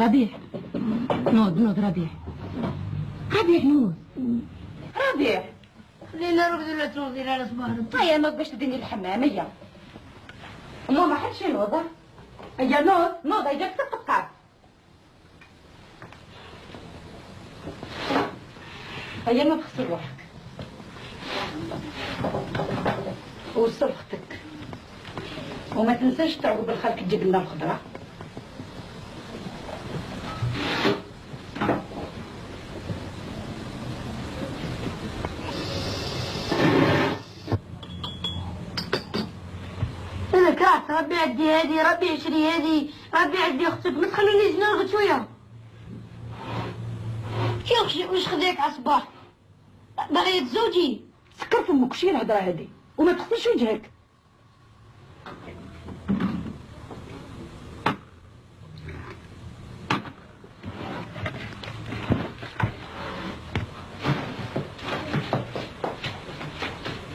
ربيع نوض ربيع نوض ربيع خلينا نرقد ولا تنوضي على صباح. هيا نوض باش تديني الحمام. هيا ماما حدش ينوض. هيا نوض هيا تقطع. هيا نوض غسل روحك ووصل اختك وما تنساش تعود بالخلق تجيب لنا الخضره. انا كرهت ربي عدي هادي، ربي عشري هادي، ربي عدي اختك، ما تخلونيش نرقد شويه. كي واش خداك على الصباح باغيه تزوجي؟ سكر فمك شي الهضره هادي وما تغسلش وجهك.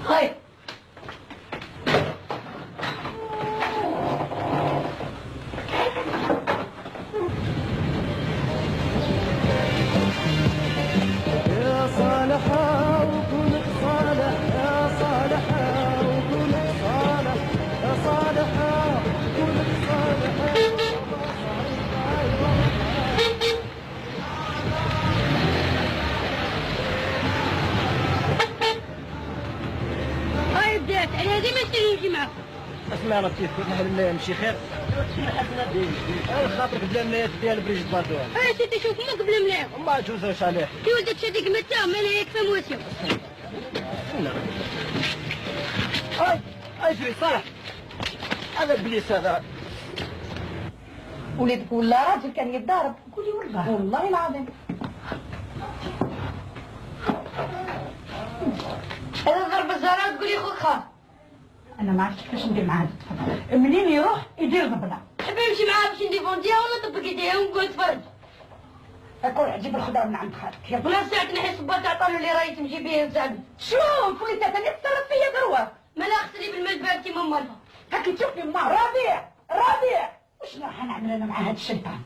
هاي اسمع لطيف كنت نحل نمشي خير خاطرك بلا ملايات ديال بريجيت باردوان. سيدي شوف مو قبل ملاح ما تجوزوش عليه كي ولدك شاديك متى ما لا يكفى موسم. اجري صالح هذا ابليس هذا. وليدك ولا راجل كان يتضارب. قولي والله العظيم هذا ضرب الزهراء تقولي خوك خاف. انا ما عرفتش كيفاش ندير مع هذا الطفل. منين يروح يدير ضبله. تحبي نمشي معاه باش نديفونديها ولا طبق يديها ونقعد نتفرج؟ اكل عجيب الخضره من عند خالك. يلا ولا ساعة نحس بات عطالو اللي راهي تمشي بيه وتعب. شوف وليدات انا تصرف فيا دروه. ما لا اغسلي بالماء بارتي مامالها. هاكي تشوفني ما ربيع وشنو راح نعمل انا مع هذا الشيطان؟